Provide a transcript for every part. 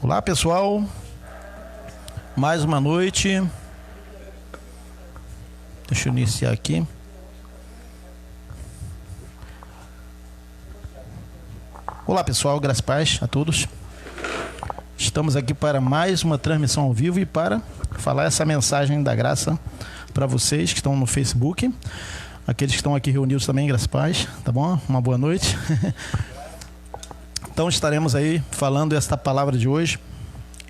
Olá, pessoal. Mais uma noite. Deixa eu iniciar aqui. Olá, pessoal. Graças e paz a todos. Estamos aqui para mais uma transmissão ao vivo e para falar essa mensagem da graça para vocês que estão no Facebook. Aqueles que estão aqui reunidos também, graças e paz. Tá bom? Uma boa noite. Então estaremos aí falando esta palavra de hoje,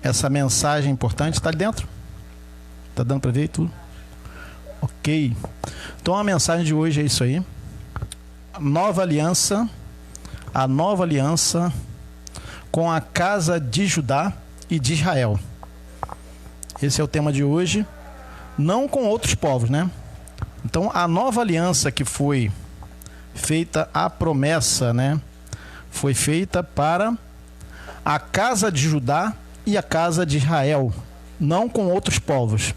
essa mensagem importante. Está ali dentro? Está dando para ver tudo? Ok. Então a mensagem de hoje é isso aí. A nova aliança com a casa de Judá e de Israel. Esse é o tema de hoje. Não com outros povos, né? Então a nova aliança que foi feita, a promessa, né? Foi feita para a casa de Judá e a casa de Israel, não com outros povos.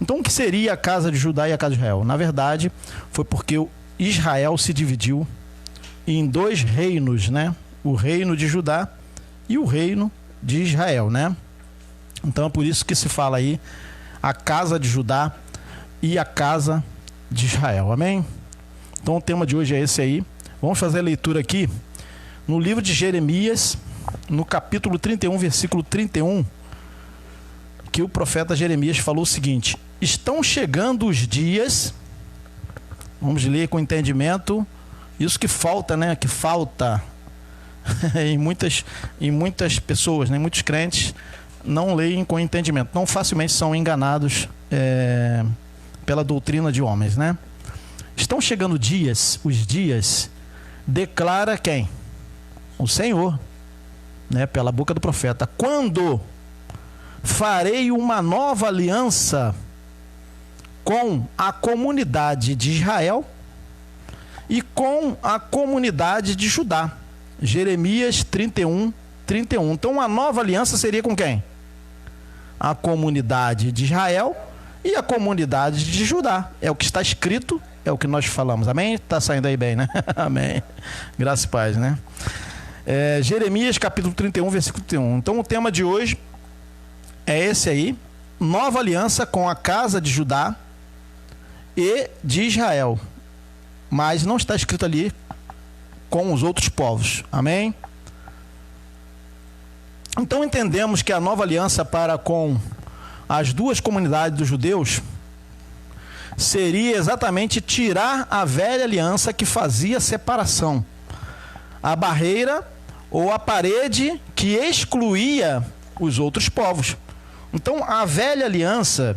Então o que seria a casa de Judá e a casa de Israel? Na verdade, foi porque Israel se dividiu em dois reinos, né? O reino de Judá e o reino de Israel, né? Então é por isso que se fala aí a casa de Judá e a casa de Israel, amém? Então o tema de hoje é esse aí. Vamos fazer a leitura aqui no livro de Jeremias, no capítulo 31, versículo 31, que o profeta Jeremias falou o seguinte: estão chegando os dias, vamos ler com entendimento, isso que falta, né? Que falta em muitas pessoas, né? Muitos crentes não leem com entendimento, não facilmente são enganados pela doutrina de homens, né? Estão chegando os dias, declara quem? O Senhor, né? Pela boca do profeta. Quando farei uma nova aliança com a comunidade de Israel e com a comunidade de Judá. Jeremias 31, 31. Então a nova aliança seria com quem? A comunidade de Israel e a comunidade de Judá. É o que está escrito, é o que nós falamos. Amém? Está saindo aí bem, né? Amém. Graças e paz, né? Jeremias capítulo 31, versículo 31. Então o tema de hoje é esse aí: nova aliança com a casa de Judá e de Israel. Mas não está escrito ali com os outros povos. Amém? Então entendemos que a nova aliança para com as duas comunidades dos judeus seria exatamente tirar a velha aliança que fazia separação, a barreira ou a parede que excluía os outros povos. Então a velha aliança,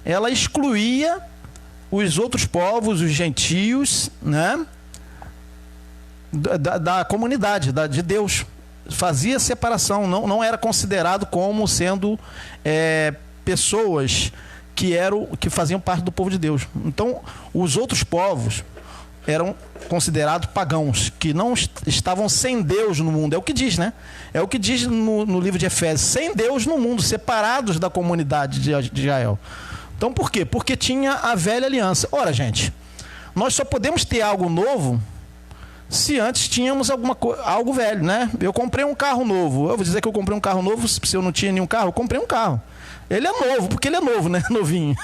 ela excluía os outros povos, os gentios, né? Da comunidade, de Deus. Fazia separação, não era considerado como sendo pessoas que faziam parte do povo de Deus. Então os outros povos eram considerados pagãos, que não estavam sem Deus no mundo. É o que diz, né? É o que diz no livro de Efésios: sem Deus no mundo, separados da comunidade de Israel. Então por quê? Porque tinha a velha aliança. Ora, gente, nós só podemos ter algo novo se antes tínhamos algo velho, né? Eu comprei um carro novo. Eu vou dizer que eu comprei um carro novo se eu não tinha nenhum carro. Eu comprei um carro. Ele é novo, porque ele é novo, né? Novinho.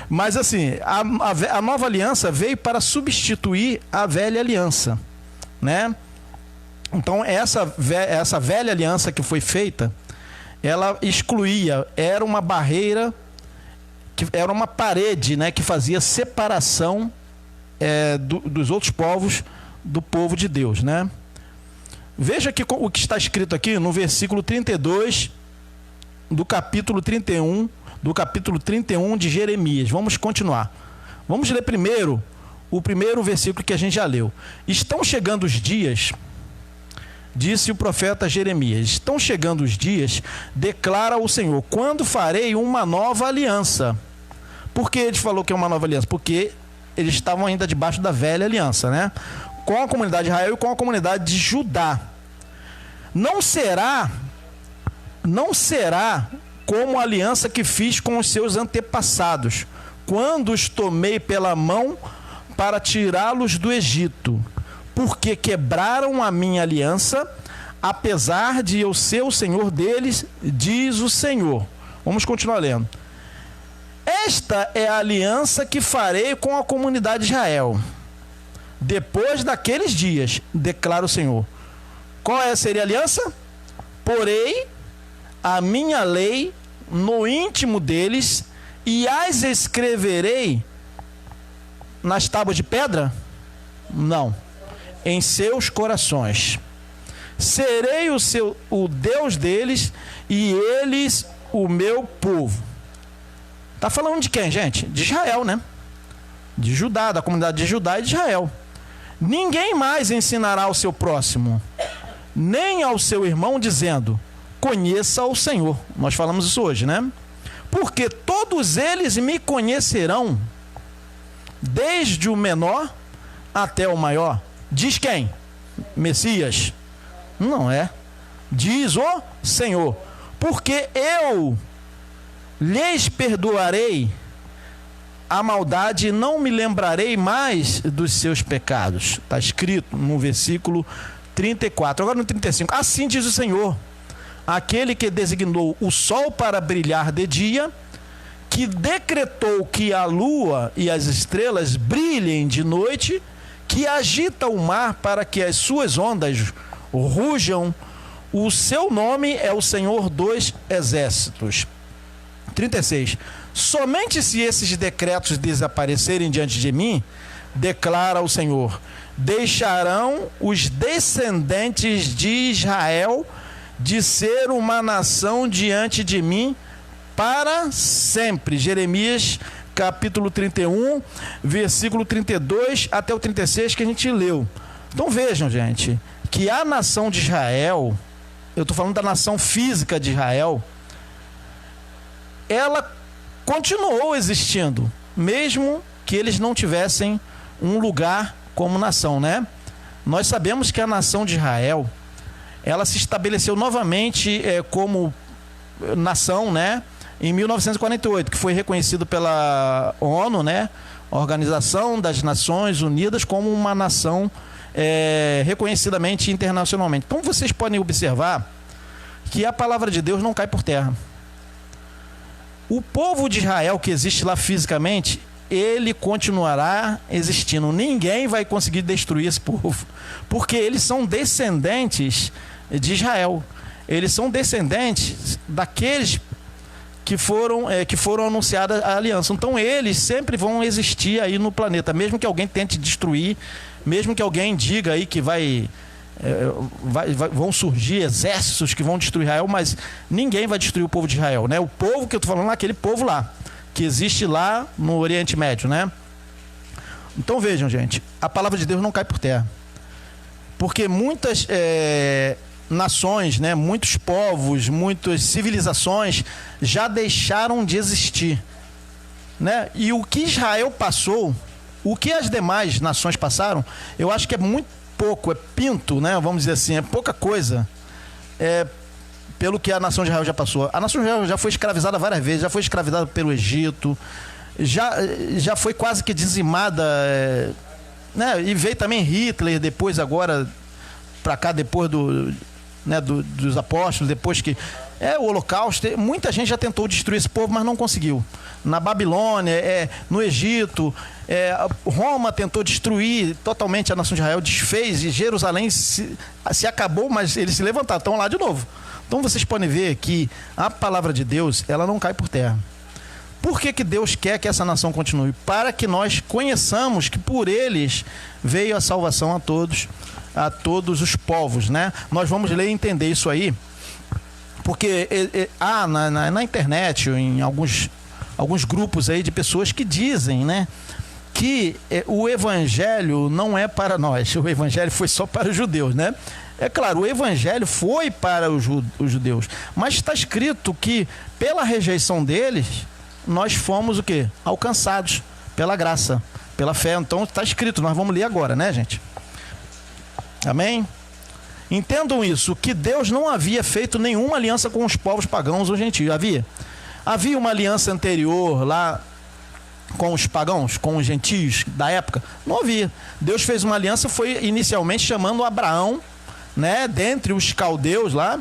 Mas assim, a nova aliança veio para substituir a velha aliança, né? Então essa velha aliança que foi feita, ela excluía, era uma barreira, era uma parede, né? Que fazia separação dos outros povos do povo de Deus, né? Veja que o que está escrito aqui no versículo 32 do capítulo 31 de Jeremias. Vamos continuar. Vamos ler primeiro o primeiro versículo que a gente já leu. Estão chegando os dias, disse o profeta Jeremias, estão chegando os dias, declara o Senhor, quando farei uma nova aliança. Por que ele falou que é uma nova aliança? Porque eles estavam ainda debaixo da velha aliança, né? Com a comunidade de Israel e com a comunidade de Judá. Não será como a aliança que fiz com os seus antepassados, quando os tomei pela mão para tirá-los do Egito, porque quebraram a minha aliança, apesar de eu ser o Senhor deles, diz o Senhor. Vamos continuar lendo. Esta é a aliança que farei com a comunidade de Israel, depois daqueles dias, declara o Senhor. Qual seria a aliança? Porei a minha lei no íntimo deles e as escreverei nas tábuas de pedra? Não. Em seus corações. Serei o Deus deles e eles o meu povo. Está falando de quem, gente? De Israel, né? De Judá, da comunidade de Judá e de Israel. Ninguém mais ensinará ao seu próximo, nem ao seu irmão, dizendo: conheça o Senhor. Nós falamos isso hoje, né? Porque todos eles me conhecerão, desde o menor até o maior. Diz quem? Messias? Não é. Diz o Senhor. Porque eu lhes perdoarei a maldade e não me lembrarei mais dos seus pecados. Está escrito no versículo 34. Agora no 35. Assim diz o Senhor, aquele que designou o sol para brilhar de dia, que decretou que a lua e as estrelas brilhem de noite, que agita o mar para que as suas ondas rujam, o seu nome é o Senhor dos Exércitos. 36. Somente se esses decretos desaparecerem diante de mim, declara o Senhor, deixarão os descendentes de Israel de ser uma nação diante de mim para sempre. Jeremias capítulo 31, versículo 32 até o 36 que a gente leu. Então vejam, gente, que a nação de Israel, eu estou falando da nação física de Israel, ela continuou existindo, mesmo que eles não tivessem um lugar como nação, né? Nós sabemos que a nação de Israel, ela se estabeleceu novamente como nação, né? Em 1948, que foi reconhecido pela ONU, né? Organização das Nações Unidas, como uma nação reconhecidamente internacionalmente. Então vocês podem observar que a palavra de Deus não cai por terra. O povo de Israel que existe lá fisicamente, ele continuará existindo. Ninguém vai conseguir destruir esse povo, porque eles são descendentes de Israel. Eles são descendentes daqueles que foram anunciadas a aliança. Então eles sempre vão existir aí no planeta, mesmo que alguém tente destruir, mesmo que alguém diga aí que vão surgir exércitos que vão destruir Israel, mas ninguém vai destruir o povo de Israel, né? O povo que eu estou falando é aquele povo lá, que existe lá no Oriente Médio, né? Então vejam, gente, a palavra de Deus não cai por terra, porque muitas nações, né, muitos povos, muitas civilizações já deixaram de existir, né? E o que Israel passou, o que as demais nações passaram, eu acho que é muito pouco, é pinto, né? Vamos dizer assim, é pouca coisa pelo que a nação de Israel já passou. A nação de Israel já foi escravizada várias vezes, já foi escravizada pelo Egito, já foi quase que dizimada, né? E veio também Hitler depois, agora para cá, depois dos apóstolos, depois que o Holocausto, muita gente já tentou destruir esse povo, mas não conseguiu. Na Babilônia, no Egito, Roma tentou destruir totalmente a nação de Israel, desfez, e Jerusalém se acabou, mas eles se levantaram, estão lá de novo. Então vocês podem ver que a palavra de Deus, ela não cai por terra. Por que Deus quer que essa nação continue? Para que nós conheçamos que por eles veio a salvação a todos os povos, né? Nós vamos ler e entender isso aí, porque na internet, em alguns grupos aí de pessoas que dizem, né, que o evangelho não é para nós, o evangelho foi só para os judeus, né? É claro, o evangelho foi para os judeus, mas está escrito que pela rejeição deles, nós fomos o quê? Alcançados pela graça, pela fé. Então está escrito, nós vamos ler agora, né, gente? Amém? Entendam isso, que Deus não havia feito nenhuma aliança com os povos pagãos ou gentios. Havia uma aliança anterior lá com os pagãos, com os gentios da época? Não havia. Deus fez uma aliança, foi inicialmente chamando Abraão, né, dentre os caldeus lá,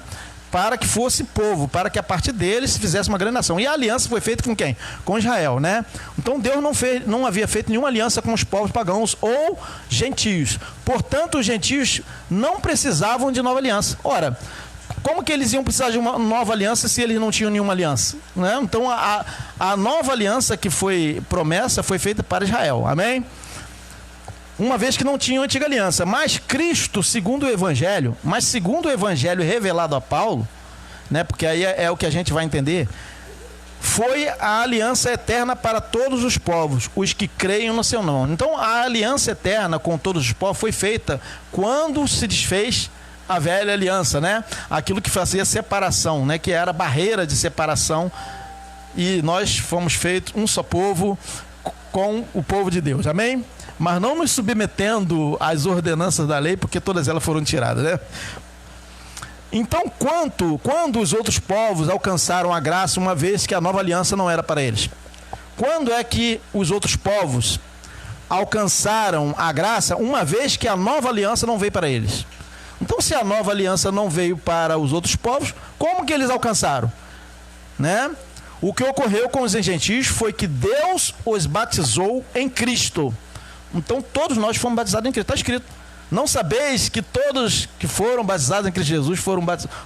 para que fosse povo, para que a partir deles se fizesse uma grande nação. E a aliança foi feita com quem? Com Israel, né? Então Deus não havia feito nenhuma aliança com os povos pagãos ou gentios. Portanto, os gentios não precisavam de nova aliança. Ora, como que eles iam precisar de uma nova aliança se eles não tinham nenhuma aliança, né? Então a nova aliança que foi promessa foi feita para Israel, amém? Uma vez que não tinham antiga aliança. Mas Cristo, segundo o Evangelho revelado a Paulo, né, porque aí é o que a gente vai entender, foi a aliança eterna para todos os povos, os que creem no seu nome. Então a aliança eterna com todos os povos foi feita quando se desfez a velha aliança, né? Aquilo que fazia separação, né? Que era a barreira de separação, e nós fomos feitos um só povo com o povo de Deus, amém? Mas não nos submetendo às ordenanças da lei, porque todas elas foram tiradas, né? Então, quando os outros povos alcançaram a graça, uma vez que a nova aliança não era para eles? Quando é que os outros povos alcançaram a graça, uma vez que a nova aliança não veio para eles? Então, se a nova aliança não veio para os outros povos, como que eles alcançaram? Né? O que ocorreu com os gentios foi que Deus os batizou em Cristo. Então todos nós fomos batizados em Cristo. Está escrito: não sabeis que todos que foram batizados em Cristo Jesus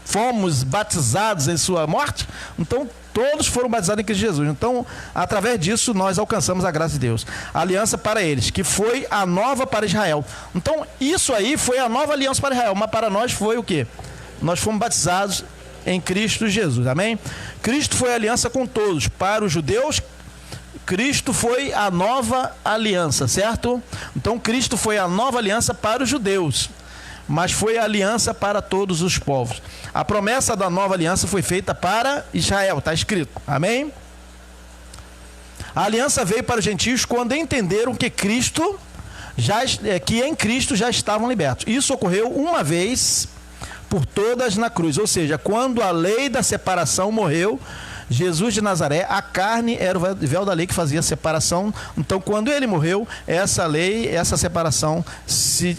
fomos batizados em sua morte? Então todos foram batizados em Cristo Jesus. Então, através disso, nós alcançamos a graça de Deus. A aliança para eles, que foi a nova para Israel. Então, isso aí foi a nova aliança para Israel. Mas para nós foi o quê? Nós fomos batizados em Cristo Jesus. Amém? Cristo foi a aliança com todos. Para os judeus, Cristo foi a nova aliança, certo? Então Cristo foi a nova aliança para os judeus, mas foi a aliança para todos os povos. A promessa da nova aliança foi feita para Israel, está escrito, amém? A aliança veio para os gentios quando entenderam que em Cristo já estavam libertos. Isso ocorreu uma vez por todas na cruz, ou seja, quando a lei da separação morreu, Jesus de Nazaré, a carne era o véu da lei que fazia separação. Então, quando ele morreu, essa lei, essa separação se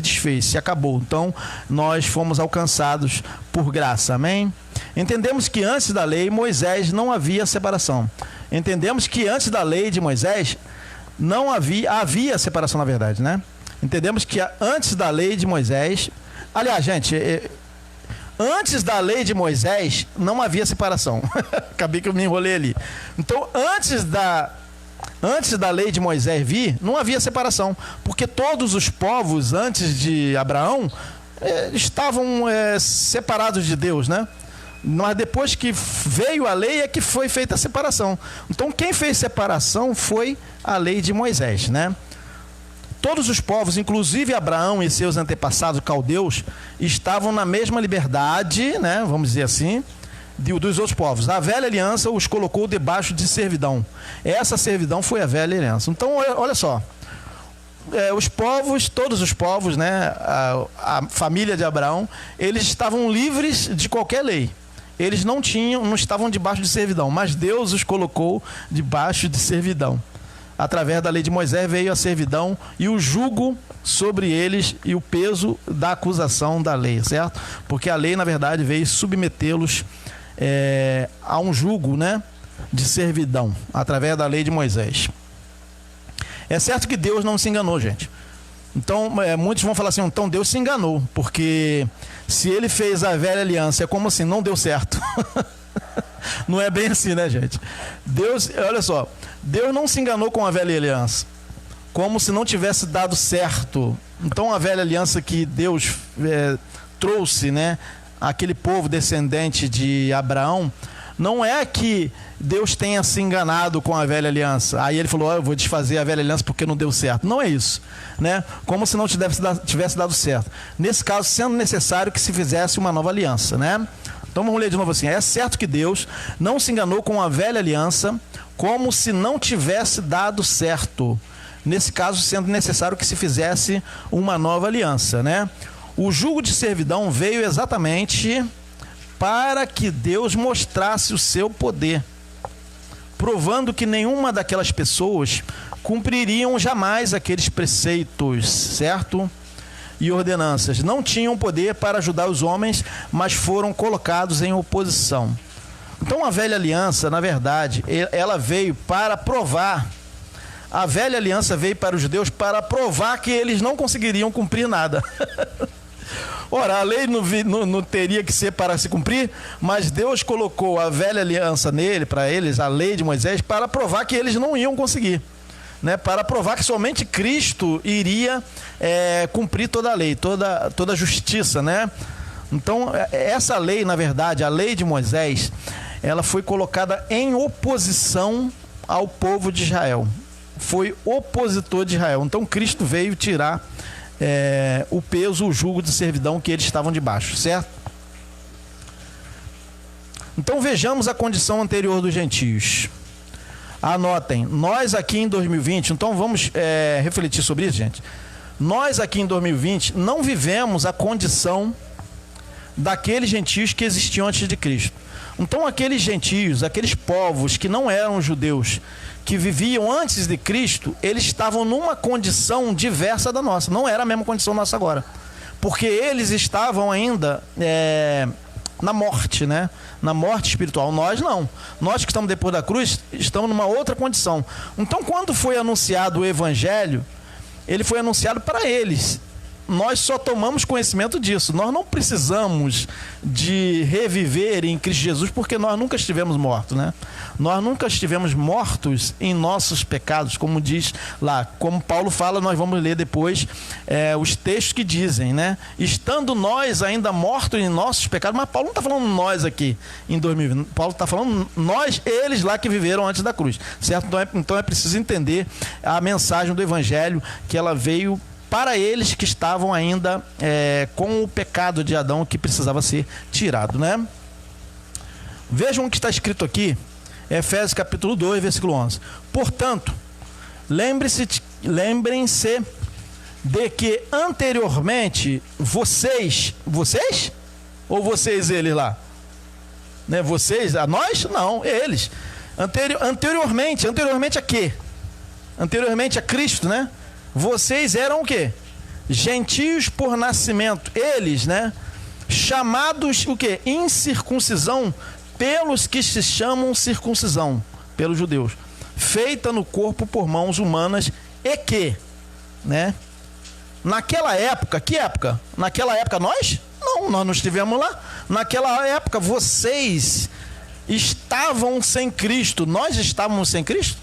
desfez, se acabou. Então, nós fomos alcançados por graça, amém? Entendemos que antes da lei, Moisés não havia separação. Entendemos que antes da lei de Moisés, não havia separação, na verdade, né? Entendemos que antes da lei de Moisés, aliás, gente, antes da lei de Moisés, não havia separação. Acabei que eu me enrolei ali. Então, antes da lei de Moisés vir, não havia separação. Porque todos os povos, antes de Abraão, estavam separados de Deus, né? Mas depois que veio a lei, é que foi feita a separação. Então, quem fez separação foi a lei de Moisés, né? Todos os povos, inclusive Abraão e seus antepassados caldeus, estavam na mesma liberdade, né, vamos dizer assim, dos outros povos. A velha aliança os colocou debaixo de servidão. Essa servidão foi a velha aliança. Então, olha só, todos os povos, né, a família de Abraão, eles estavam livres de qualquer lei. Eles não estavam debaixo de servidão, mas Deus os colocou debaixo de servidão. Através da lei de Moisés veio a servidão e o jugo sobre eles e o peso da acusação da lei, certo? Porque a lei, na verdade, veio submetê-los a um jugo, né, de servidão, através da lei de Moisés. É certo que Deus não se enganou, gente. Então, muitos vão falar assim, então Deus se enganou, porque se ele fez a velha aliança, é como assim, não deu certo. Não é bem assim, né, gente? Deus, olha só, Deus não se enganou com a velha aliança, como se não tivesse dado certo. Então, a velha aliança que Deus trouxe, né, aquele povo descendente de Abraão, não é que Deus tenha se enganado com a velha aliança. Aí ele falou, eu vou desfazer a velha aliança porque não deu certo. Não é isso, né? Como se não tivesse dado certo. Nesse caso, sendo necessário que se fizesse uma nova aliança, né? Então vamos ler de novo assim. É certo que Deus não se enganou com a velha aliança, como se não tivesse dado certo. Nesse caso, sendo necessário que se fizesse uma nova aliança, né? O jugo de servidão veio exatamente para que Deus mostrasse o seu poder, provando que nenhuma daquelas pessoas cumpririam jamais aqueles preceitos, certo? e ordenanças. Não tinham poder para ajudar os homens, mas foram colocados em oposição. Então a velha aliança, na verdade, ela veio para provar. A velha aliança veio para os judeus para provar que eles não conseguiriam cumprir nada. Ora, a lei não teria que ser para se cumprir, mas Deus colocou a velha aliança para eles, a lei de Moisés, para provar que eles não iam conseguir. Né, para provar que somente Cristo iria cumprir toda a lei, toda a justiça, né? Então, essa lei, na verdade, a lei de Moisés, ela foi colocada em oposição ao povo de Israel. Foi opositor de Israel. Então, Cristo veio tirar o peso, o jugo de servidão que eles estavam debaixo, certo? Então, vejamos a condição anterior dos gentios. Anotem, nós aqui em 2020, então vamos refletir sobre isso, gente. Nós aqui em 2020 não vivemos a condição daqueles gentios que existiam antes de Cristo. Então aqueles gentios, aqueles povos que não eram judeus, que viviam antes de Cristo, eles estavam numa condição diversa da nossa. Não era a mesma condição nossa agora. Porque eles estavam ainda na morte, né? Na morte espiritual. Nós não. Nós que estamos depois da cruz, estamos numa outra condição. Então, quando foi anunciado o Evangelho, ele foi anunciado para eles. Nós só tomamos conhecimento disso. Nós não precisamos de reviver em Cristo Jesus, porque nós nunca estivemos mortos, né? Nós nunca estivemos mortos em nossos pecados, como diz lá. Como Paulo fala, nós vamos ler depois os textos que dizem, né? Estando nós ainda mortos em nossos pecados, mas Paulo não está falando nós aqui em 2020. Paulo está falando nós, eles lá que viveram antes da cruz, certo? Então é preciso entender a mensagem do Evangelho, que ela veio para eles que estavam ainda com o pecado de Adão, que precisava ser tirado, né? Vejam o que está escrito aqui, Efésios capítulo 2, versículo 11. Portanto, lembrem-se de que anteriormente vocês ou vocês, eles lá? Né? Vocês, a nós? Não, eles. Anteriormente a quê? Anteriormente a Cristo, né? Vocês eram o quê? Gentios por nascimento. Eles, né? Chamados o quê? Incircuncisão pelos que se chamam circuncisão, pelos judeus. Feita no corpo por mãos humanas e que, né? Naquela época, que época? Naquela época nós? Não, nós não estivemos lá. Naquela época vocês estavam sem Cristo. Nós estávamos sem Cristo?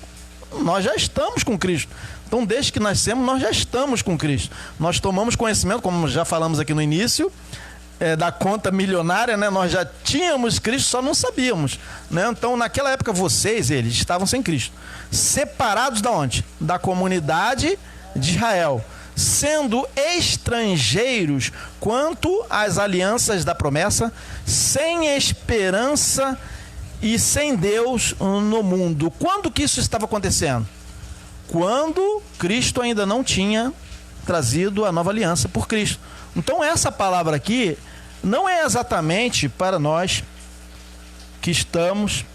Nós já estamos com Cristo. Então, desde que nascemos, nós já estamos com Cristo. Nós tomamos conhecimento, como já falamos aqui no início, da conta milionária, né? Nós já tínhamos Cristo, só não sabíamos, né? Então, naquela época, eles estavam sem Cristo. Separados da onde? Da comunidade de Israel. Sendo estrangeiros quanto às alianças da promessa, sem esperança e sem Deus no mundo. Quando que isso estava acontecendo? Quando Cristo ainda não tinha trazido a nova aliança por Cristo. Então essa palavra aqui não é exatamente para nós que estamos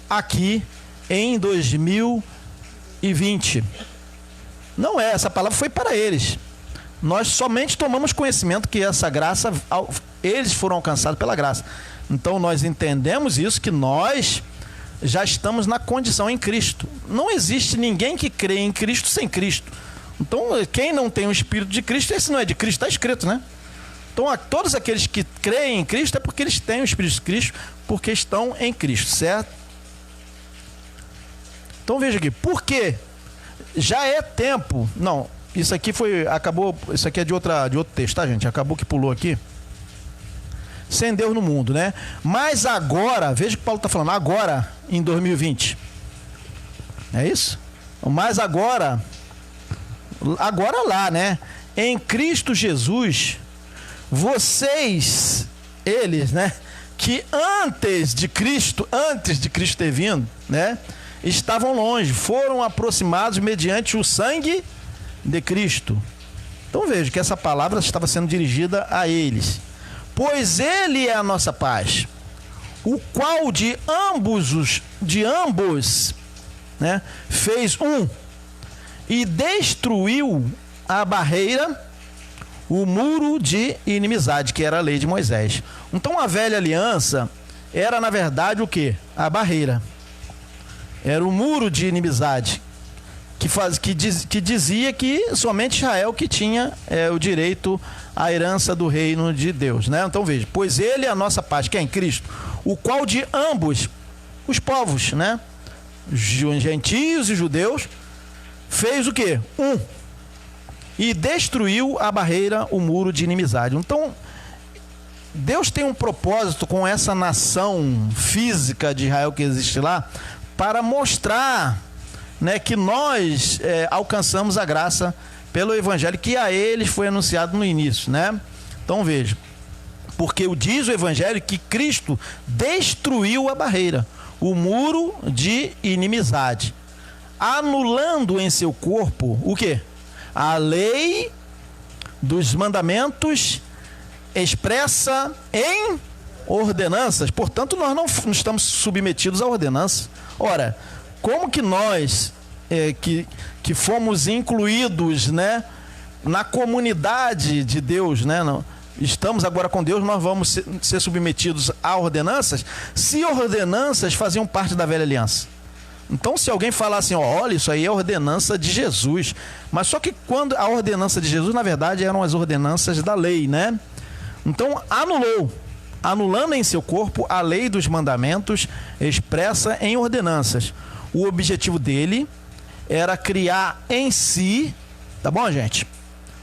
aqui em 2020. Não é, essa palavra foi para eles. Nós somente tomamos conhecimento que essa graça, eles foram alcançados pela graça. Então nós entendemos isso, que nós já estamos na condição em Cristo. Não existe ninguém que crê em Cristo sem Cristo. Então, quem não tem o Espírito de Cristo, esse não é de Cristo, está escrito, né? Então, todos aqueles que creem em Cristo é porque eles têm o Espírito de Cristo, porque estão em Cristo, certo? Então, veja aqui, por quê? Já é tempo... Não, isso aqui acabou... Isso aqui é de outro texto, tá, gente? Acabou que pulou aqui. Sem Deus no mundo, né? Mas agora, veja o que Paulo está falando, agora, em 2020. É isso? Mas agora lá, né? Em Cristo Jesus, vocês, eles, né? Que antes de Cristo ter vindo, né? Estavam longe, foram aproximados mediante o sangue de Cristo. Então veja que essa palavra estava sendo dirigida a eles. Pois ele é a nossa paz, o qual de ambos, né, fez um e destruiu a barreira, o muro de inimizade, que era a lei de Moisés. Então a velha aliança era, na verdade, o quê? A barreira. Era o muro de inimizade, que dizia que somente Israel que tinha o direito à herança do reino de Deus, né? Então veja, pois ele é a nossa paz, que é em Cristo, o qual de ambos os povos, né? Gentios e judeus, fez o quê? E destruiu a barreira, o muro de inimizade. Então, Deus tem um propósito com essa nação física de Israel que existe lá, para mostrar, né, que nós alcançamos a graça pelo Evangelho, que a eles foi anunciado no início, né? Então veja, porque diz o Evangelho que Cristo destruiu a barreira, o muro de inimizade, anulando em seu corpo o quê? A lei dos mandamentos expressa em ordenanças. Portanto, nós não estamos submetidos a ordenanças. Ora, como que nós que fomos incluídos, né, na comunidade de Deus, né, estamos agora com Deus, nós vamos ser submetidos a ordenanças, se ordenanças faziam parte da velha aliança? Então, se alguém falar assim, olha, isso aí é a ordenança de Jesus, mas só que quando a ordenança de Jesus, na verdade, eram as ordenanças da lei, né? Então, anulando em seu corpo a lei dos mandamentos expressa em ordenanças. O objetivo dele era criar em si, tá bom, gente?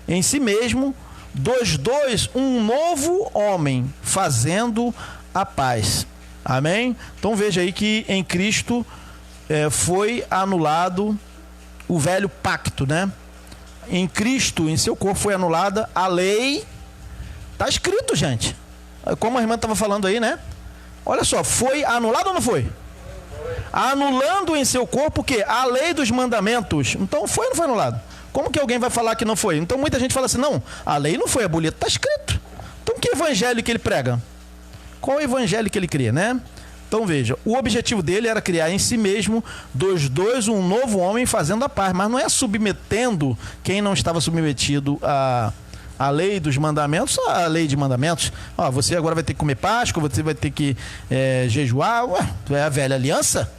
Em si mesmo, dos dois, um novo homem, fazendo a paz. Amém? Então veja aí que em Cristo foi anulado o velho pacto, né? Em Cristo, em seu corpo, foi anulada a lei. Está escrito, gente. Como a irmã estava falando aí, né? Olha só, foi anulado ou não foi? Anulando em seu corpo o quê? A lei dos mandamentos. Então foi ou não foi anulado? Como que alguém vai falar que não foi? Então muita gente fala assim, não, a lei não foi abolida, está escrito. Então que evangelho que ele prega? Qual evangelho que ele cria, né? Então veja, o objetivo dele era criar em si mesmo dos dois um novo homem fazendo a paz, mas não é submetendo quem não estava submetido a lei dos mandamentos, a lei de mandamentos. Você agora vai ter que comer Páscoa, você vai ter que jejuar. É a velha aliança?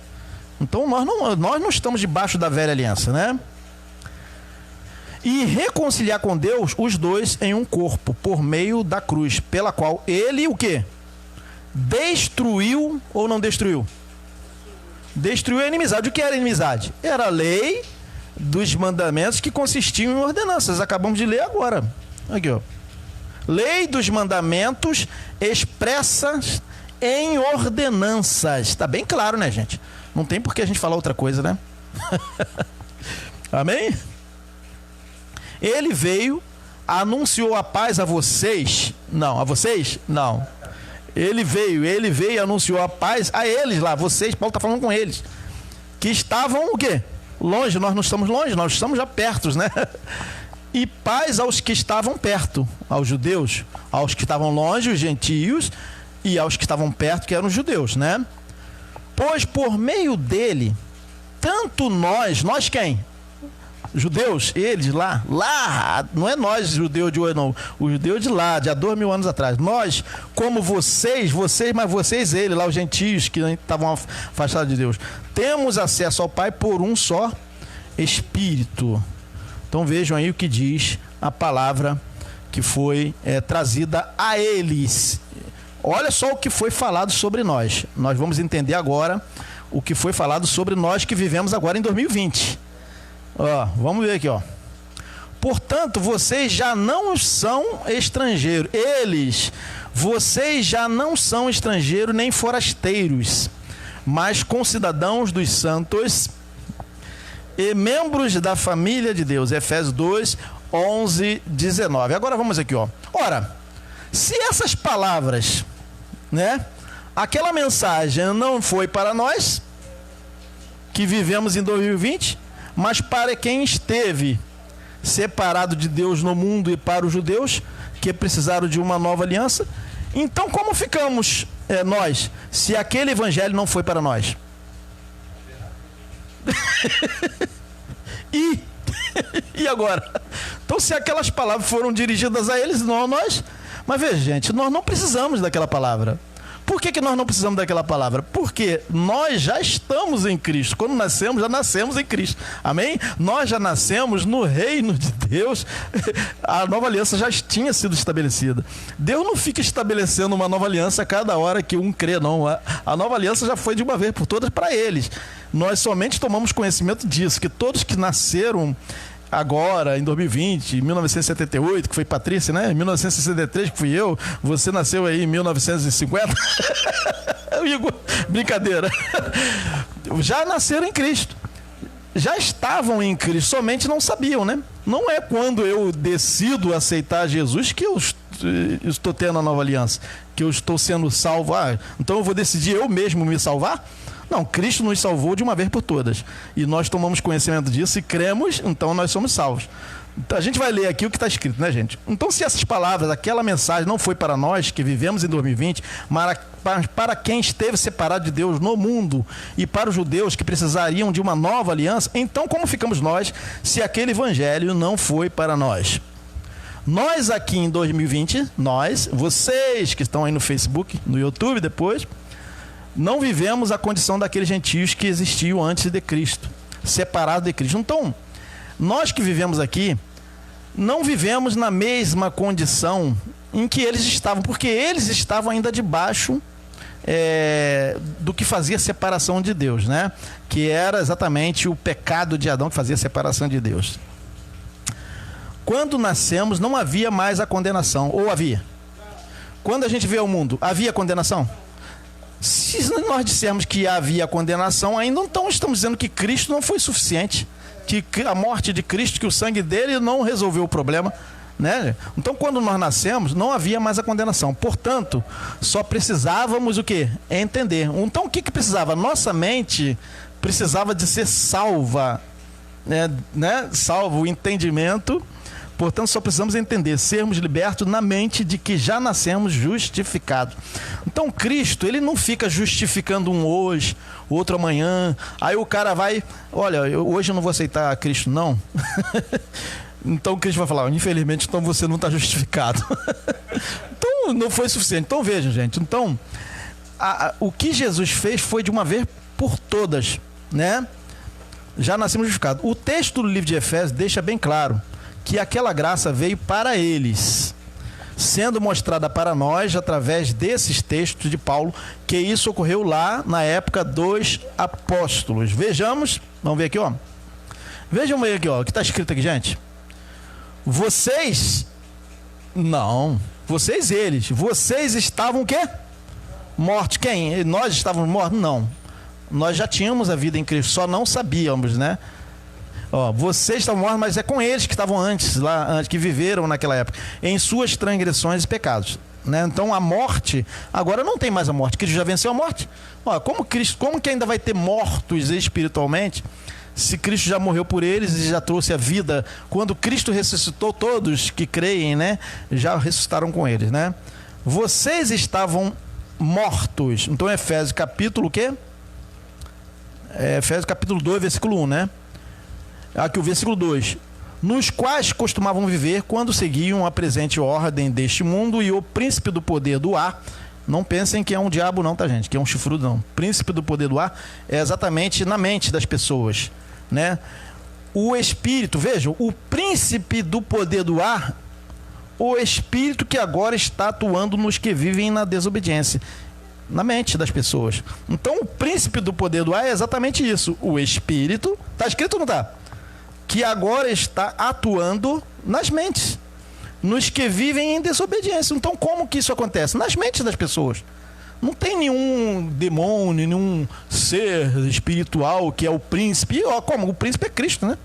Então nós não estamos debaixo da velha aliança, né? E reconciliar com Deus os dois em um corpo, por meio da cruz, pela qual ele o quê? Destruiu ou não destruiu? Destruiu a inimizade. O que era inimizade? Era a lei dos mandamentos que consistiam em ordenanças. Acabamos de ler agora. Aqui, ó. Lei dos mandamentos expressas em ordenanças. Está bem claro, né, gente? Não tem por que a gente falar outra coisa, né? Amém? Ele veio, anunciou a paz a vocês. Não, a vocês? Não. Ele veio e anunciou a paz a eles lá, vocês, Paulo está falando com eles, que estavam o quê? Longe. Nós não estamos longe, nós estamos já perto, né? E paz aos que estavam perto, aos judeus, aos que estavam longe, os gentios, e aos que estavam perto, que eram os judeus, né? Pois por meio dele, tanto nós quem? Judeus, eles lá, não é nós judeus de hoje não, os judeus de lá, de há 2000 anos atrás, nós, como vocês, mas vocês, ele lá, os gentios que estavam afastados de Deus, temos acesso ao Pai por um só Espírito. Então vejam aí o que diz a palavra que foi trazida a eles. Olha só o que foi falado sobre nós. Nós vamos entender agora o que foi falado sobre nós que vivemos agora em 2020. Vamos ver aqui, ó. Portanto, vocês já não são estrangeiros. Vocês já não são estrangeiros nem forasteiros, mas concidadãos dos santos e membros da família de Deus. Efésios 2, 11, 19. Agora vamos aqui, ó. Ora, se essas palavras, né? Aquela mensagem não foi para nós que vivemos em 2020, mas para quem esteve separado de Deus no mundo e para os judeus que precisaram de uma nova aliança. Então como ficamos nós, se aquele evangelho não foi para nós? E agora? Então, se aquelas palavras foram dirigidas a eles, não a nós. Mas veja, gente, nós não precisamos daquela palavra. Por que nós não precisamos daquela palavra? Porque nós já estamos em Cristo. Quando nascemos, já nascemos em Cristo. Amém? Nós já nascemos no reino de Deus. A nova aliança já tinha sido estabelecida. Deus não fica estabelecendo uma nova aliança a cada hora que um crê, não. A nova aliança já foi de uma vez por todas para eles. Nós somente tomamos conhecimento disso, que todos que nasceram agora, em 2020, em 1978, que foi Patrícia, né? Em 1963, que fui eu. Você nasceu aí em 1950. Igor, brincadeira. Já nasceram em Cristo. Já estavam em Cristo, somente não sabiam, né? Não é quando eu decido aceitar Jesus que eu estou tendo a nova aliança, que eu estou sendo salvo. Então eu vou decidir eu mesmo me salvar? Não, Cristo nos salvou de uma vez por todas. E nós tomamos conhecimento disso e cremos, então nós somos salvos. Então, a gente vai ler aqui o que está escrito, né, gente? Então, se essas palavras, aquela mensagem não foi para nós que vivemos em 2020, mas para quem esteve separado de Deus no mundo e para os judeus que precisariam de uma nova aliança, então como ficamos nós se aquele evangelho não foi para nós? Nós aqui em 2020, vocês que estão aí no Facebook, no YouTube depois, não vivemos a condição daqueles gentios que existiam antes de Cristo, separados de Cristo. Então, nós que vivemos aqui, não vivemos na mesma condição em que eles estavam, porque eles estavam ainda debaixo do que fazia separação de Deus, né? Que era exatamente o pecado de Adão que fazia separação de Deus. Quando nascemos, não havia mais a condenação, ou havia? Quando a gente veio ao mundo, havia condenação? Se nós dissermos que havia condenação, ainda então estamos dizendo que Cristo não foi suficiente, que a morte de Cristo, que o sangue dele não resolveu o problema, né? Então, quando nós nascemos, não havia mais a condenação. Portanto, só precisávamos o quê? Entender. Então, o que precisava? Nossa mente precisava de ser salva, né? Salvo o entendimento. Portanto, só precisamos entender, sermos libertos na mente de que já nascemos justificados. Então, Cristo, ele não fica justificando um hoje, outro amanhã. Aí o cara vai, olha, hoje eu não vou aceitar Cristo, não. Então, Cristo vai falar, infelizmente, então você não está justificado. Então, não foi suficiente. Então, vejam, gente. Então, o que Jesus fez foi de uma vez por todas, né? Já nascemos justificados. O texto do livro de Efésios deixa bem claro que aquela graça veio para eles, sendo mostrada para nós através desses textos de Paulo, que isso ocorreu lá na época dos apóstolos. Vejamos, vamos ver aqui, ó. Vejam aí aqui, ó, o que está escrito aqui, gente. Vocês estavam o quê? Mortos. Quem? Nós estávamos mortos? Não. Nós já tínhamos a vida em Cristo, só não sabíamos, né? Ó, vocês estavam mortos, mas é com eles que estavam antes, que viveram naquela época, em suas transgressões e pecados, né? Então a morte, agora não tem mais a morte, Cristo já venceu a morte. Ó, como que ainda vai ter mortos espiritualmente, se Cristo já morreu por eles e já trouxe a vida? Quando Cristo ressuscitou, todos que creem, né, já ressuscitaram com eles, né? Vocês estavam mortos. Então Efésios capítulo o quê? Efésios capítulo 2, versículo 1, né? Aqui o versículo 2. Nos quais costumavam viver quando seguiam a presente ordem deste mundo e o príncipe do poder do ar. Não pensem que é um diabo não, tá, gente? Que é um chifrudo, não. Príncipe do poder do ar é exatamente na mente das pessoas, né? O espírito, vejam, o príncipe do poder do ar, o espírito que agora está atuando nos que vivem na desobediência, na mente das pessoas. Então o príncipe do poder do ar é exatamente isso. O espírito, tá escrito ou não tá? Que agora está atuando nas mentes, nos que vivem em desobediência. Então, como que isso acontece? Nas mentes das pessoas. Não tem nenhum demônio, nenhum ser espiritual que é o príncipe. Como? O príncipe é Cristo, né?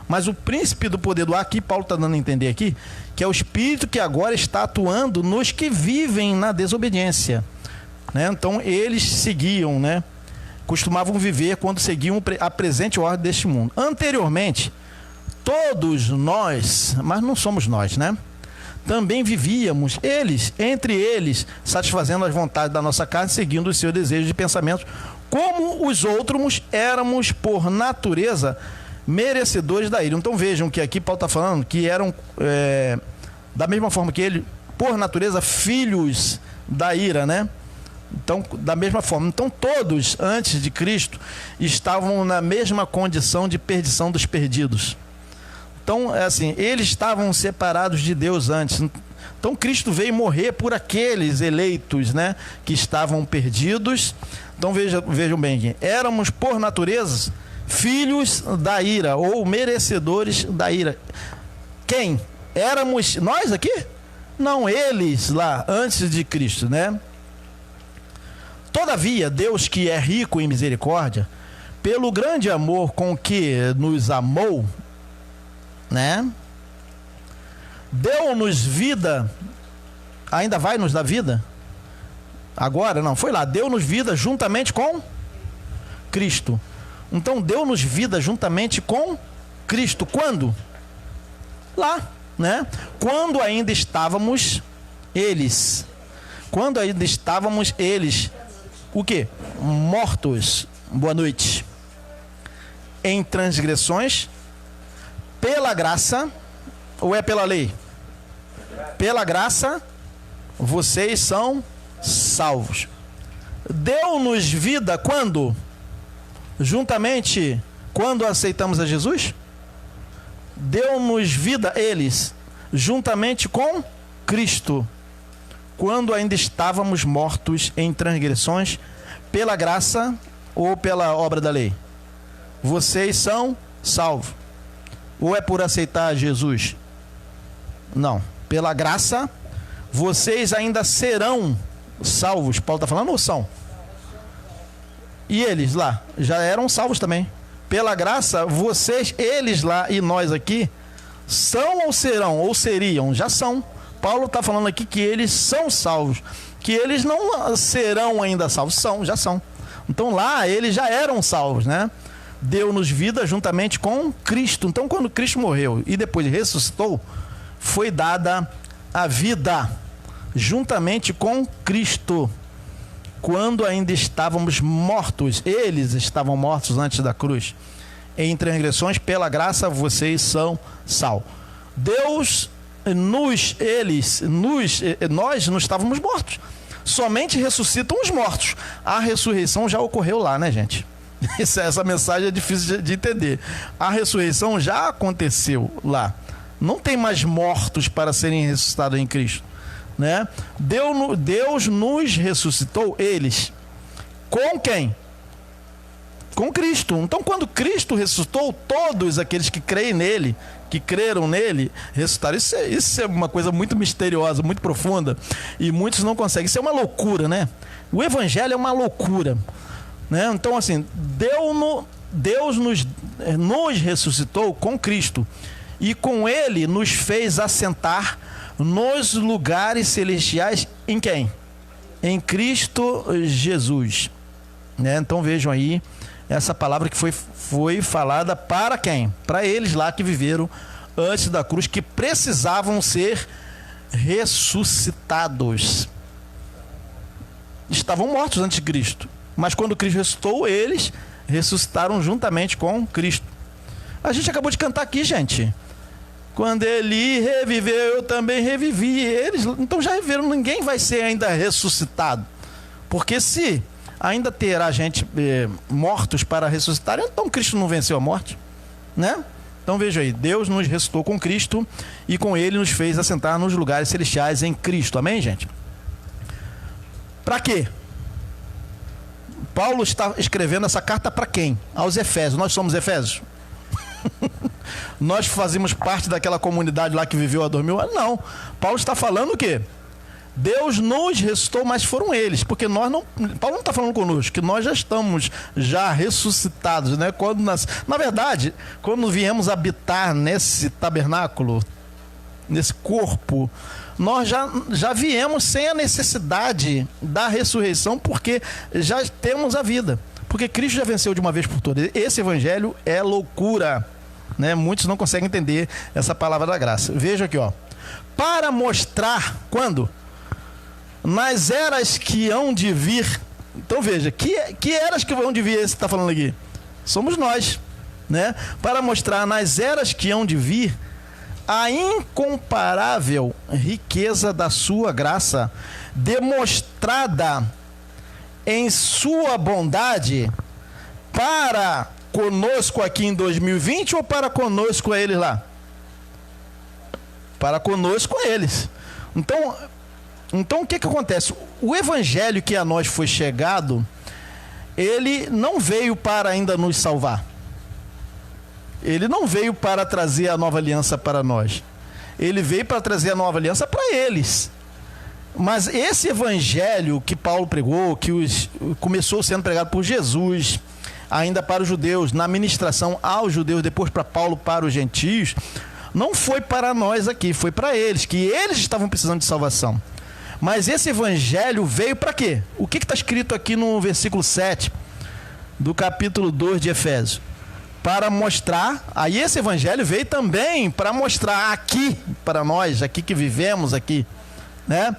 Mas o príncipe do poder do ar, aqui Paulo está dando a entender aqui, que é o espírito que agora está atuando nos que vivem na desobediência, né? Então, eles seguiam, né? Costumavam viver quando seguiam a presente ordem deste mundo. Anteriormente, todos nós, mas não somos nós, né? Também vivíamos, entre eles, satisfazendo as vontades da nossa carne, seguindo os seus desejos e pensamentos, como os outros éramos, por natureza, merecedores da ira. Então vejam que aqui Paulo está falando que eram, da mesma forma que ele, por natureza, filhos da ira, né? Então, da mesma forma. Então, todos, antes de Cristo, estavam na mesma condição de perdição dos perdidos. Então, assim, eles estavam separados de Deus antes. Então, Cristo veio morrer por aqueles eleitos, né, que estavam perdidos. Então, vejam bem aqui. Éramos, por natureza, filhos da ira, ou merecedores da ira. Quem? Éramos nós aqui? Não, eles lá, antes de Cristo, né? Todavia, Deus, que é rico em misericórdia, pelo grande amor com que nos amou, né? Deu-nos vida, ainda vai nos dar vida? Agora, não, foi lá, deu-nos vida juntamente com Cristo. Então, deu-nos vida juntamente com Cristo. Quando? Lá, né? Quando ainda estávamos eles. Quando ainda estávamos eles. O quê? Mortos. Boa noite. Em transgressões, pela graça, ou é pela lei? Pela graça, vocês são salvos. Deu-nos vida quando? Juntamente, quando aceitamos a Jesus? Deu-nos vida, eles, juntamente com Cristo, quando ainda estávamos mortos em transgressões, pela graça ou pela obra da lei? Vocês são salvos. Ou é por aceitar Jesus? Não. Pela graça, vocês ainda serão salvos. Paulo está falando ou são? E eles lá, já eram salvos também. Pela graça, vocês, eles lá e nós aqui, são ou serão, ou seriam, já são. Paulo está falando aqui que eles são salvos, que eles não serão ainda salvos, já são. Então lá eles já eram salvos, né? Deu-nos vida juntamente com Cristo. Então quando Cristo morreu e depois ressuscitou, foi dada a vida juntamente com Cristo. Quando ainda estávamos mortos, eles estavam mortos antes da cruz, em transgressões, pela graça vocês são salvos. Deus nós não estávamos mortos. Somente ressuscitam os mortos. A ressurreição já ocorreu lá, né, gente? Essa mensagem é difícil de entender. A ressurreição já aconteceu lá. Não tem mais mortos para serem ressuscitados em Cristo, né? Deus nos ressuscitou, eles. Com quem? Com Cristo. Então, quando Cristo ressuscitou, todos aqueles que creem nele, que creram nele, ressuscitaram. Isso é uma coisa muito misteriosa, muito profunda, e muitos não conseguem. Isso é uma loucura, né? O evangelho é uma loucura, né? Então, assim, Deus nos ressuscitou com Cristo, e com ele nos fez assentar nos lugares celestiais. Em quem? Em Cristo Jesus, né? Então vejam aí essa palavra que foi falada para quem? Para eles lá que viveram antes da cruz, que precisavam ser ressuscitados. Estavam mortos antes de Cristo, mas quando Cristo ressuscitou, eles ressuscitaram juntamente com Cristo. A gente acabou de cantar aqui, gente. Quando ele reviveu, eu também revivi. Eles então já reviveram. Ninguém vai ser ainda ressuscitado, porque se ainda terá gente mortos para ressuscitar, então Cristo não venceu a morte, né? Então veja aí, Deus nos ressuscitou com Cristo e com ele nos fez assentar nos lugares celestiais em Cristo. Amém, gente? Para quê? Paulo está escrevendo essa carta para quem? Aos Efésios. Nós somos Efésios? Nós fazemos parte daquela comunidade lá que viveu há 2000 anos? Não. Paulo está falando o quê? Deus nos ressuscitou, mas foram eles, porque nós não. Paulo não está falando conosco, que nós já estamos ressuscitados, né? Na verdade, quando viemos habitar nesse tabernáculo, nesse corpo, nós já viemos sem a necessidade da ressurreição, porque já temos a vida, porque Cristo já venceu de uma vez por todas. Esse evangelho é loucura, né? Muitos não conseguem entender essa palavra da graça. Veja aqui, ó. Para mostrar quando? Nas eras que hão de vir. Então veja, que eras que vão de vir esse que está falando aqui? Somos nós. né? Para mostrar nas eras que hão de vir a incomparável riqueza da sua graça, demonstrada em sua bondade para conosco aqui em 2020 ou para conosco eles lá? Para conosco eles. Então o que acontece? O evangelho que a nós foi chegado, ele não veio para ainda nos salvar. Ele não veio para trazer a nova aliança para nós. Ele veio para trazer a nova aliança para eles. Mas esse evangelho que Paulo pregou, que começou sendo pregado por Jesus, ainda para os judeus, na ministração aos judeus, depois para Paulo, para os gentios, não foi para nós aqui, foi para eles, que eles estavam precisando de salvação. Mas esse evangelho veio para quê? O que está escrito aqui no versículo 7 do capítulo 2 de Efésios? Para mostrar, aí esse evangelho veio também para mostrar aqui, para nós, aqui que vivemos aqui, né?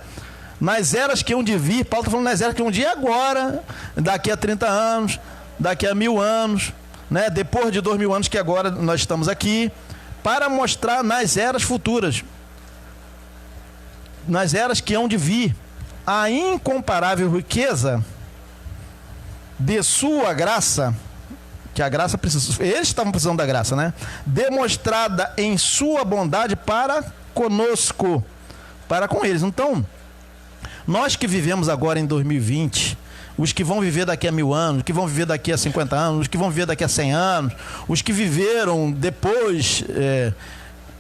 Nas eras que hão de vir, Paulo está falando nas eras que hão de ir agora, daqui a 30 anos, daqui a 1000 anos, né? Depois de 2000 anos que agora nós estamos aqui, para mostrar nas eras futuras, nas eras que hão de vir, a incomparável riqueza de sua graça, que a graça precisa, eles estavam precisando da graça, né? Demonstrada em sua bondade para conosco, para com eles. Então, nós que vivemos agora em 2020, os que vão viver daqui a 1000 anos, os que vão viver daqui a 50 anos, os que vão viver daqui a 100 anos, os que viveram depois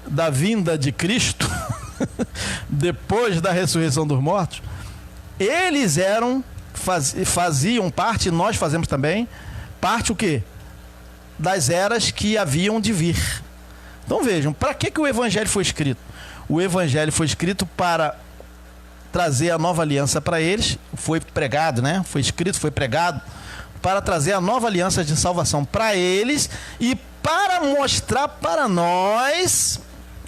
da vinda de Cristo, depois da ressurreição dos mortos, eles faziam parte, nós fazemos também, parte o quê? Das eras que haviam de vir. Então vejam, para que o evangelho foi escrito? O evangelho foi escrito para trazer a nova aliança para eles, foi pregado, né? Foi escrito, foi pregado, para trazer a nova aliança de salvação para eles e para mostrar para nós,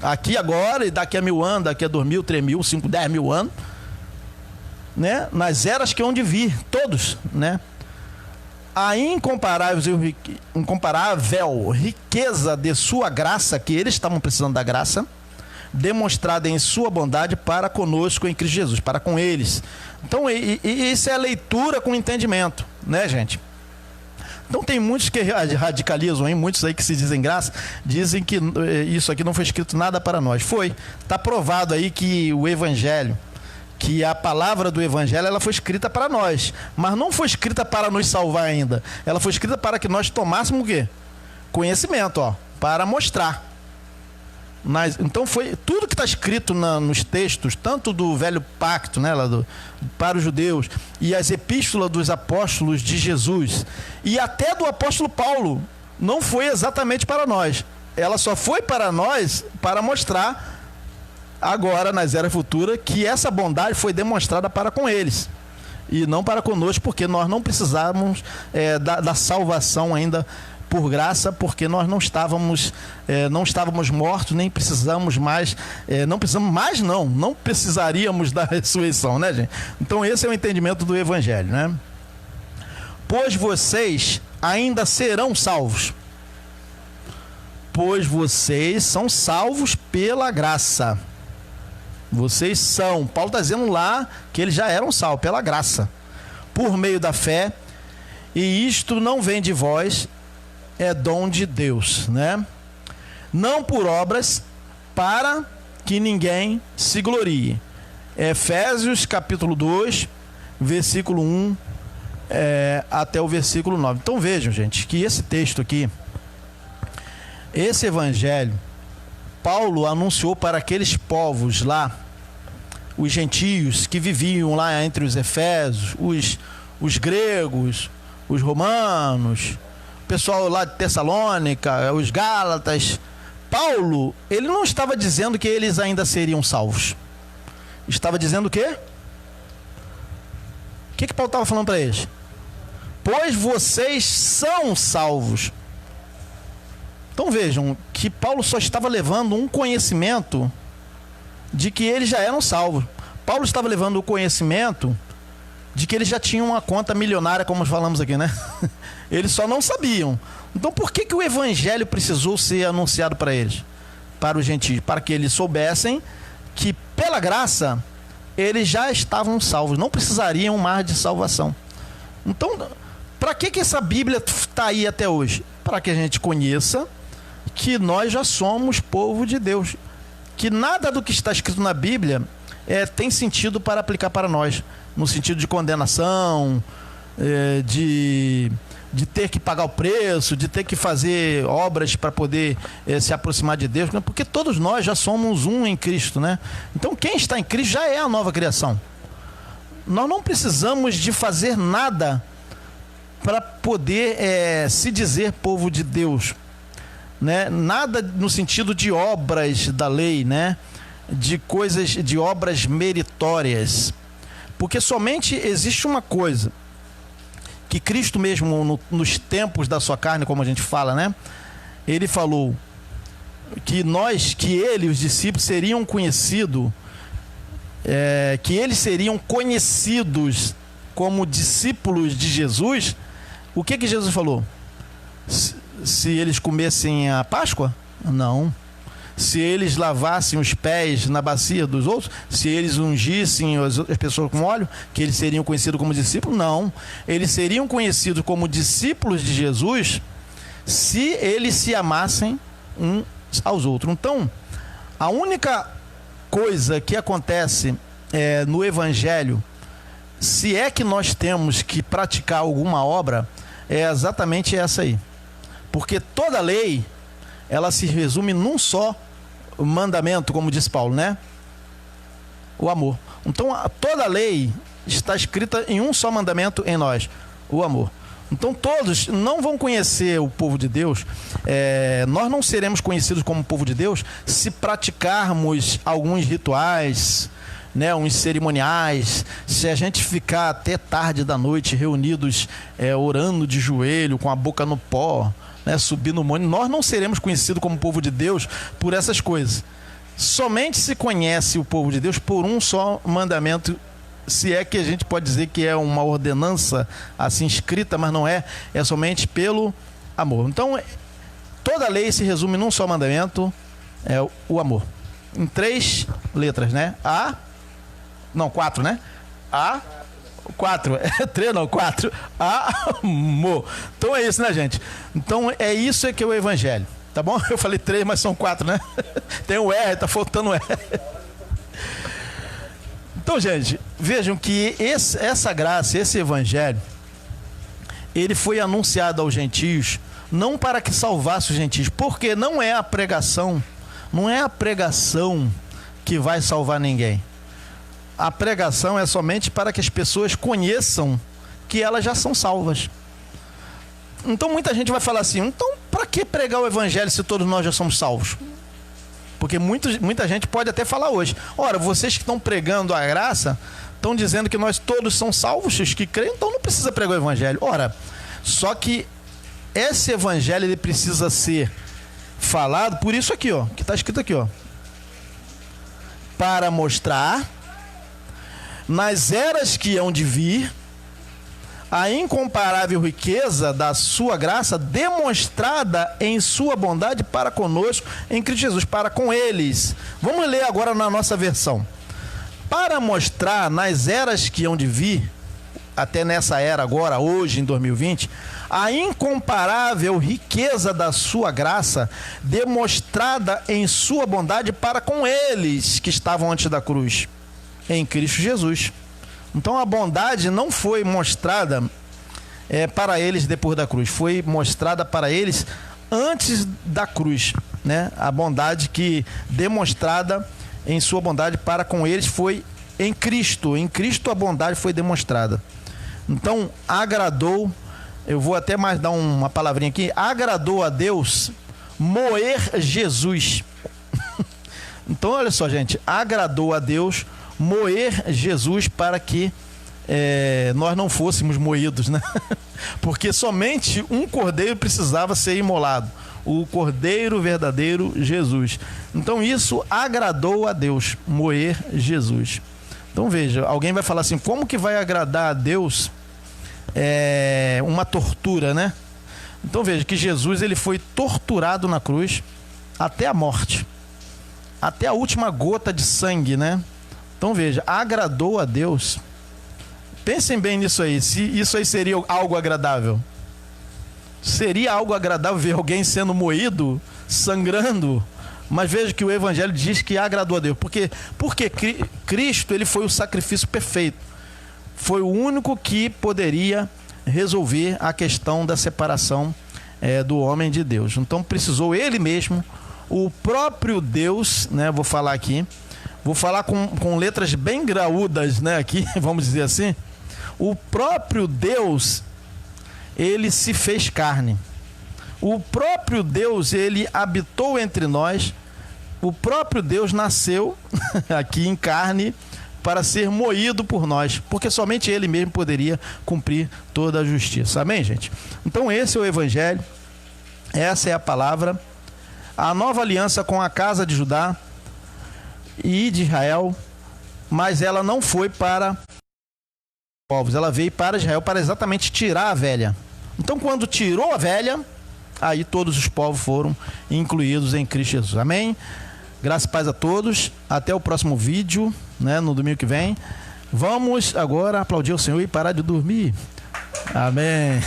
aqui agora e daqui a 1000 anos, daqui a 2000, 3000, 5, 10 mil anos, né? Nas eras que hão de vir, todos, né? A incomparável riqueza de sua graça, que eles estavam precisando da graça, demonstrada em sua bondade para conosco em Cristo Jesus, para com eles. Então, isso é a leitura com entendimento, né, gente? Então tem muitos que radicalizam, hein? Muitos aí que se dizem graça, dizem que isso aqui não foi escrito nada para nós. Foi. Está provado aí que o evangelho, que a palavra do evangelho, ela foi escrita para nós, mas não foi escrita para nos salvar ainda. Ela foi escrita para que nós tomássemos o quê? Conhecimento, ó, para mostrar. Então foi tudo que está escrito nos textos, tanto do Velho Pacto, né, para os judeus, e as epístolas dos apóstolos de Jesus, e até do apóstolo Paulo, não foi exatamente para nós. Ela só foi para nós para mostrar agora, nas eras futuras, que essa bondade foi demonstrada para com eles e não para conosco, porque nós não precisávamos da salvação ainda por graça, porque nós não estávamos mortos, nem precisamos mais, não precisaríamos da ressurreição, né, gente? Então esse é o entendimento do evangelho, né? Pois vocês ainda serão salvos, pois vocês são salvos pela graça. Vocês são, Paulo está dizendo lá que eles já eram salvos pela graça, por meio da fé, e isto não vem de vós, é dom de Deus, né? Não por obras, para que ninguém se glorie. Efésios capítulo 2, versículo 1 até o versículo 9. Então vejam, gente, que esse texto aqui, esse evangelho, Paulo anunciou para aqueles povos lá, os gentios que viviam lá entre os efésios, os gregos, os romanos, o pessoal lá de Tessalônica, os gálatas. Paulo, ele não estava dizendo que eles ainda seriam salvos. Estava dizendo o quê? O que Paulo estava falando para eles? Pois vocês são salvos. Então vejam que Paulo só estava levando um conhecimento de que eles já eram salvos. Paulo estava levando o conhecimento de que eles já tinham uma conta milionária, como falamos aqui, né? Eles só não sabiam. Então por que o evangelho precisou ser anunciado para eles? Para os gentios, para que eles soubessem que pela graça eles já estavam salvos, não precisariam mais de salvação. Então, para que essa Bíblia está aí até hoje? Para que a gente conheça que nós já somos povo de Deus, que nada do que está escrito na Bíblia tem sentido para aplicar para nós, no sentido de condenação, de ter que pagar o preço, de ter que fazer obras para poder se aproximar de Deus, né? Porque todos nós já somos um em Cristo, né? Então quem está em Cristo já é a nova criação. Nós não precisamos de fazer nada para poder se dizer povo de Deus, né? Nada no sentido de obras da lei, né? De coisas, de obras meritórias, porque somente existe uma coisa que Cristo mesmo nos tempos da sua carne, como a gente fala, né? Ele falou que ele, os discípulos, seriam conhecidos, que eles seriam conhecidos como discípulos de Jesus. O que Jesus falou? Se eles comessem a Páscoa? Não. Se eles lavassem os pés na bacia dos outros, se eles ungissem as pessoas com óleo, que eles seriam conhecidos como discípulos? Não. Eles seriam conhecidos como discípulos de Jesus se eles se amassem uns aos outros. Então, a única coisa que acontece no Evangelho, se é que nós temos que praticar alguma obra, é exatamente essa aí. Porque toda lei, ela se resume num só mandamento, como diz Paulo, né? O amor. Então, toda a lei está escrita em um só mandamento em nós, o amor. Então, todos não vão conhecer o povo de Deus, nós não seremos conhecidos como povo de Deus se praticarmos alguns rituais, né, uns cerimoniais, se a gente ficar até tarde da noite reunidos, orando de joelho, com a boca no pó, subir no monte. Nós não seremos conhecidos como povo de Deus por essas coisas. Somente se conhece o povo de Deus por um só mandamento, se é que a gente pode dizer que é uma ordenança assim escrita, mas não é somente pelo amor. Então, toda lei se resume num só mandamento, o amor. Em 3 letras, né? Não, 4, né? 4, 3 não, 4. Amor. Então é isso, né, gente? Então é isso que é o Evangelho, tá bom? Eu falei 3, mas são 4, né? Tem o R, tá faltando o R. Então, gente, vejam que essa graça, esse Evangelho, ele foi anunciado aos gentios, não para que salvasse os gentios, porque não é a pregação que vai salvar ninguém. A pregação é somente para que as pessoas conheçam que elas já são salvas. Então muita gente vai falar assim, então para que pregar o Evangelho se todos nós já somos salvos? Porque muita gente pode até falar hoje, ora, vocês que estão pregando a graça, estão dizendo que nós todos somos salvos, os que creem, então não precisa pregar o Evangelho. Ora, só que esse Evangelho ele precisa ser falado por isso aqui, ó, que está escrito aqui, ó, para mostrar nas eras que hão de vir a incomparável riqueza da sua graça demonstrada em sua bondade para conosco em Cristo Jesus, para com eles. Vamos ler agora na nossa versão. Para mostrar nas eras que hão de vir, até nessa era agora, hoje em 2020, a incomparável riqueza da sua graça demonstrada em sua bondade para com eles que estavam antes da cruz, em Cristo Jesus. Então a bondade não foi mostrada para eles depois da cruz, foi mostrada para eles antes da cruz, né? A bondade que demonstrada em sua bondade para com eles foi em Cristo a bondade foi demonstrada. Então agradou, eu vou até mais dar uma palavrinha aqui, agradou a Deus moer Jesus. Então olha só, gente, agradou a Deus moer Jesus para que nós não fôssemos moídos, né? Porque somente um cordeiro precisava ser imolado, o cordeiro verdadeiro Jesus. Então isso agradou a Deus, moer Jesus. Então veja, alguém vai falar assim, como que vai agradar a Deus uma tortura, né? Então veja que Jesus, ele foi torturado na cruz até a morte, até a última gota de sangue, né? Então veja, agradou a Deus. Pensem bem nisso aí, se isso aí seria algo agradável. Seria algo agradável ver alguém sendo moído, sangrando? Mas veja que o Evangelho diz que agradou a Deus. Porque Cristo, ele foi o sacrifício perfeito. Foi o único que poderia resolver a questão da separação do homem de Deus. Então precisou ele mesmo, o próprio Deus, né? Vou falar aqui, vou falar com letras bem graúdas, né? Aqui, vamos dizer assim. O próprio Deus, ele se fez carne. O próprio Deus, ele habitou entre nós. O próprio Deus nasceu aqui em carne para ser moído por nós, porque somente ele mesmo poderia cumprir toda a justiça. Amém, gente? Então esse é o Evangelho, essa é a palavra. A nova aliança com a casa de Judá e de Israel, mas ela não foi para povos, ela veio para Israel para exatamente tirar a velha. Então quando tirou a velha, aí todos os povos foram incluídos em Cristo Jesus. Amém? Graças e paz a todos. Até o próximo vídeo, né, no domingo que vem. Vamos agora aplaudir o Senhor e parar de dormir. Amém.